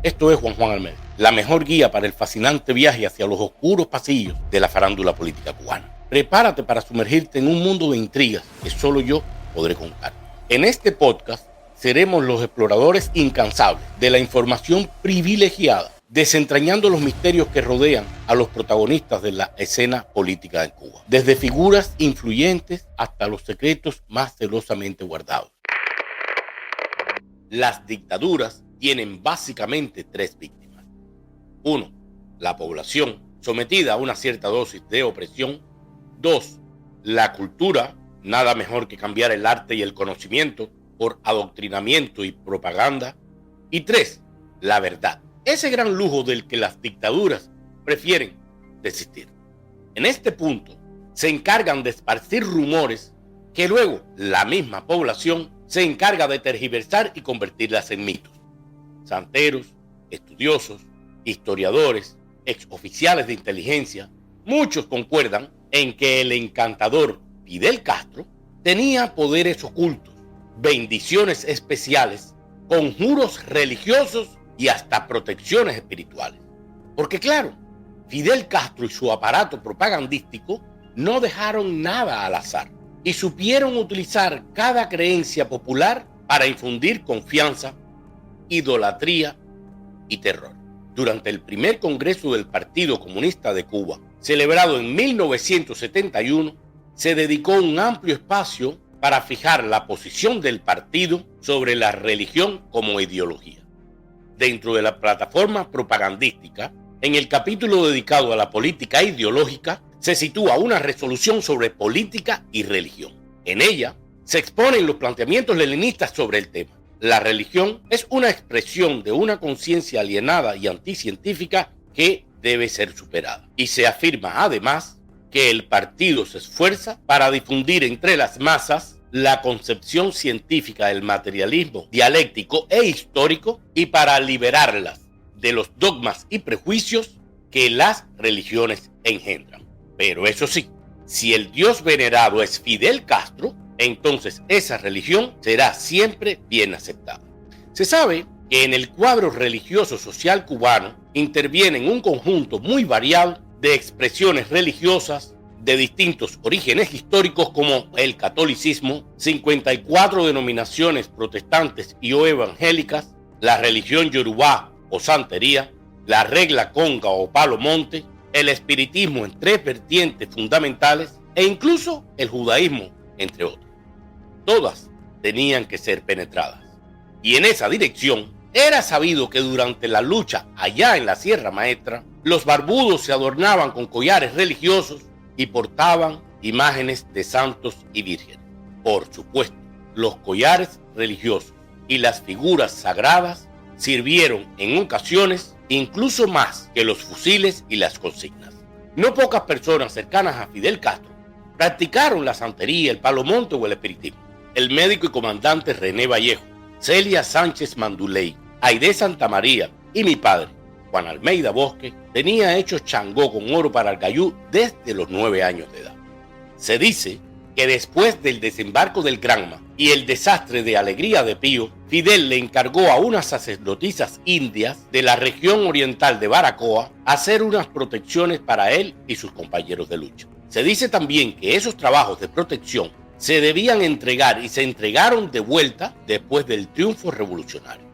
Esto es Juan Almeida, la mejor guía para el fascinante viaje hacia los oscuros pasillos de la farándula política cubana. Prepárate para sumergirte en un mundo de intrigas que solo yo podré contar. En este podcast seremos los exploradores incansables de la información privilegiada, desentrañando los misterios que rodean a los protagonistas de la escena política de Cuba, desde figuras influyentes hasta los secretos más celosamente guardados. Las dictaduras tienen básicamente tres víctimas. 1. La población, sometida a una cierta dosis de opresión. 2. La cultura, nada mejor que cambiar el arte y el conocimiento por adoctrinamiento y propaganda. Y 3. La verdad, ese gran lujo del que las dictaduras prefieren desistir. En este punto, se encargan de esparcir rumores que luego la misma población se encarga de tergiversar y convertirlas en mitos. Santeros, estudiosos, historiadores, exoficiales de inteligencia, muchos concuerdan en que el encantador Fidel Castro tenía poderes ocultos, bendiciones especiales, conjuros religiosos y hasta protecciones espirituales. Porque claro, Fidel Castro y su aparato propagandístico no dejaron nada al azar y supieron utilizar cada creencia popular para infundir confianza, idolatría y terror. Durante el primer Congreso del Partido Comunista de Cuba, celebrado en 1971, se dedicó un amplio espacio para fijar la posición del partido sobre la religión como ideología. Dentro de la plataforma propagandística, en el capítulo dedicado a la política ideológica, se sitúa una resolución sobre política y religión. En ella se exponen los planteamientos leninistas sobre el tema. La religión es una expresión de una conciencia alienada y anticientífica que debe ser superada. Y se afirma además que el partido se esfuerza para difundir entre las masas la concepción científica del materialismo dialéctico e histórico y para liberarlas de los dogmas y prejuicios que las religiones engendran. Pero eso sí, si el dios venerado es Fidel Castro, entonces esa religión será siempre bien aceptada. Se sabe que en el cuadro religioso social cubano intervienen un conjunto muy variado de expresiones religiosas de distintos orígenes históricos como el catolicismo, 54 denominaciones protestantes y o evangélicas, la religión yorubá o santería, la regla conga o palo monte, el espiritismo en tres vertientes fundamentales e incluso el judaísmo, entre otros. Todas tenían que ser penetradas. Y en esa dirección era sabido que durante la lucha allá en la Sierra Maestra, los barbudos se adornaban con collares religiosos y portaban imágenes de santos y vírgenes. Por supuesto, los collares religiosos y las figuras sagradas sirvieron en ocasiones incluso más que los fusiles y las consignas. No pocas personas cercanas a Fidel Castro practicaron la santería, el palo monte o el espiritismo. El médico y comandante René Vallejo, Celia Sánchez Manduley, Aide Santamaría y mi padre, Juan Almeida Bosque, tenía hecho changó con oro para el gayú desde los 9 años de edad. Se dice que después del desembarco del Granma y el desastre de Alegría de Pío, Fidel le encargó a unas sacerdotisas indias de la región oriental de Baracoa hacer unas protecciones para él y sus compañeros de lucha. Se dice también que esos trabajos de protección se debían entregar y se entregaron de vuelta después del triunfo revolucionario.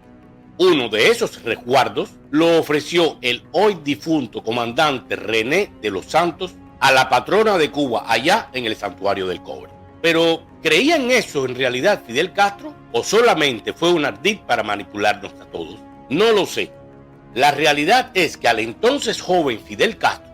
Uno de esos resguardos lo ofreció el hoy difunto comandante René de los Santos a la patrona de Cuba allá en el Santuario del Cobre. Pero, ¿creían eso en realidad Fidel Castro o solamente fue un ardid para manipularnos a todos? No lo sé. La realidad es que al entonces joven Fidel Castro,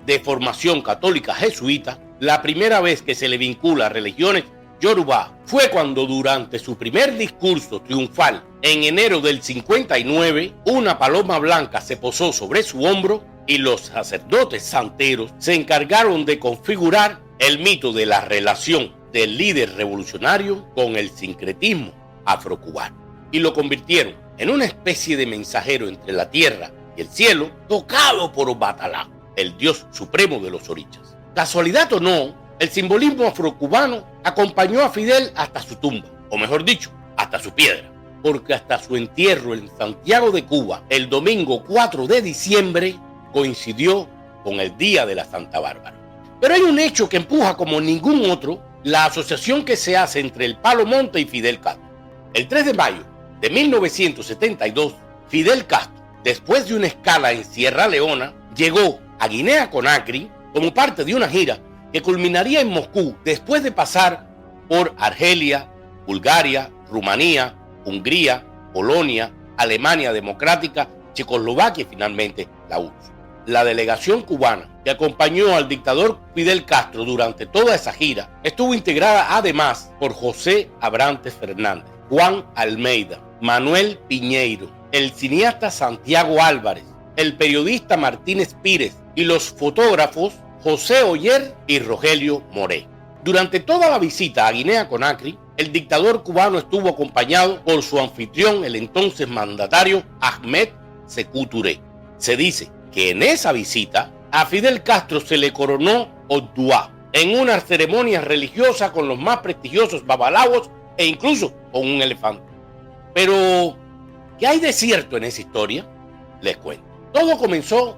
de formación católica jesuita, la primera vez que se le vincula a religiones yorubá fue cuando durante su primer discurso triunfal en enero del 59, una paloma blanca se posó sobre su hombro y los sacerdotes santeros se encargaron de configurar el mito de la relación del líder revolucionario con el sincretismo afrocubano y lo convirtieron en una especie de mensajero entre la tierra y el cielo, tocado por Obatalá, el dios supremo de los orichas. Casualidad o no, el simbolismo afrocubano acompañó a Fidel hasta su tumba, o mejor dicho, hasta su piedra. porque hasta su entierro en Santiago de Cuba, el domingo 4 de diciembre, coincidió con el Día de la Santa Bárbara. Pero hay un hecho que empuja como ningún otro la asociación que se hace entre el Palo Monte y Fidel Castro. El 3 de mayo de 1972, Fidel Castro, después de una escala en Sierra Leona, llegó a Guinea-Conakry como parte de una gira que culminaría en Moscú después de pasar por Argelia, Bulgaria, Rumanía, Hungría, Polonia, Alemania Democrática, Checoslovaquia y finalmente la URSS. La delegación cubana que acompañó al dictador Fidel Castro durante toda esa gira estuvo integrada además por José Abrantes Fernández, Juan Almeida, Manuel Piñeiro, el cineasta Santiago Álvarez, el periodista Martínez Pírez y los fotógrafos José Oller y Rogelio Moré. Durante toda la visita a Guinea-Conakry, el dictador cubano estuvo acompañado por su anfitrión, el entonces mandatario Ahmed Sékou Touré. Se dice que en esa visita a Fidel Castro se le coronó Odua en una ceremonia religiosa con los más prestigiosos babalawos e incluso con un elefante. Pero, ¿qué hay de cierto en esa historia? Les cuento. Todo comenzó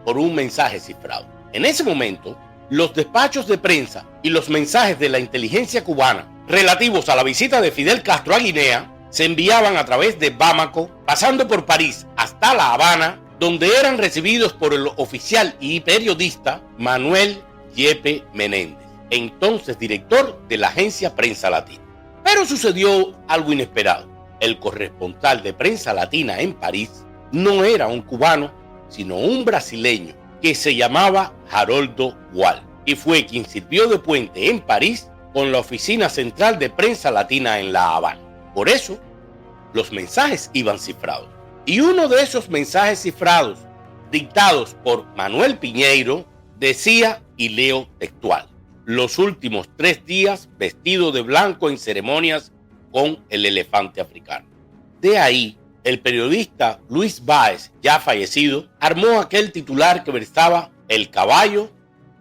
por un mensaje cifrado. En ese momento, los despachos de prensa y los mensajes de la inteligencia cubana relativos a la visita de Fidel Castro a Guinea se enviaban a través de Bamako, pasando por París hasta La Habana, donde eran recibidos por el oficial y periodista Manuel Yepe Menéndez, entonces director de la agencia Prensa Latina. Pero sucedió algo inesperado. El corresponsal de Prensa Latina en París no era un cubano, sino un brasileño que se llamaba Haroldo Wall, y fue quien sirvió de puente en París con la oficina central de Prensa Latina en La Habana. Por eso, los mensajes iban cifrados. Y uno de esos mensajes cifrados, dictados por Manuel Piñeiro, decía, y leo textual: los últimos 3 días vestido de blanco en ceremonias con el elefante africano. De ahí, el periodista Luis Báez, ya fallecido, armó aquel titular que versaba el caballo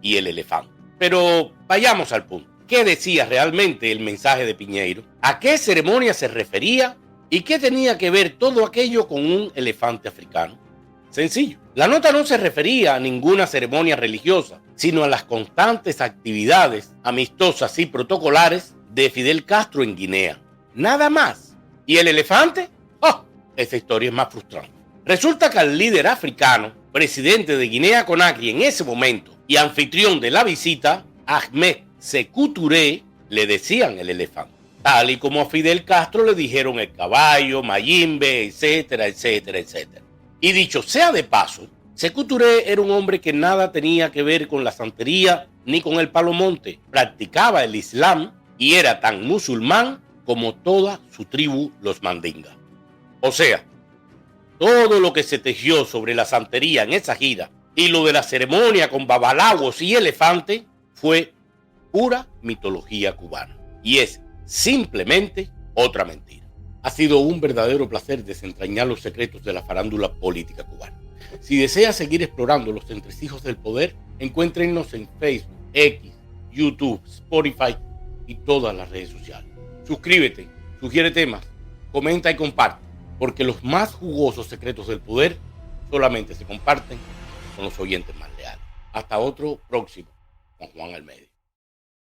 y el elefante. Pero vayamos al punto. ¿Qué decía realmente el mensaje de Piñeiro? ¿A qué ceremonia se refería? ¿Y qué tenía que ver todo aquello con un elefante africano? Sencillo. La nota no se refería a ninguna ceremonia religiosa, sino a las constantes actividades amistosas y protocolares de Fidel Castro en Guinea. Nada más. ¿Y el elefante? ¡Oh! Esa historia es más frustrante. Resulta que al líder africano, presidente de Guinea-Conakry en ese momento y anfitrión de la visita, Ahmed Sékou Touré, le decían el elefante, tal y como a Fidel Castro le dijeron el caballo, Mayimbe, etcétera, etcétera, etcétera. Y dicho sea de paso, Sékou Touré era un hombre que nada tenía que ver con la santería ni con el Palo Monte. Practicaba el Islam y era tan musulmán como toda su tribu, los Mandinga. O sea, todo lo que se tejió sobre la santería en esa gira y lo de la ceremonia con babalawos y elefante fue pura mitología cubana. Y es simplemente otra mentira. Ha sido un verdadero placer desentrañar los secretos de la farándula política cubana. Si desea seguir explorando los entresijos del poder, encuéntrenos en Facebook, X, YouTube, Spotify y todas las redes sociales. Suscríbete, sugiere temas, comenta y comparte, porque los más jugosos secretos del poder solamente se comparten con los oyentes más leales. Hasta otro próximo, con Juan Almeida.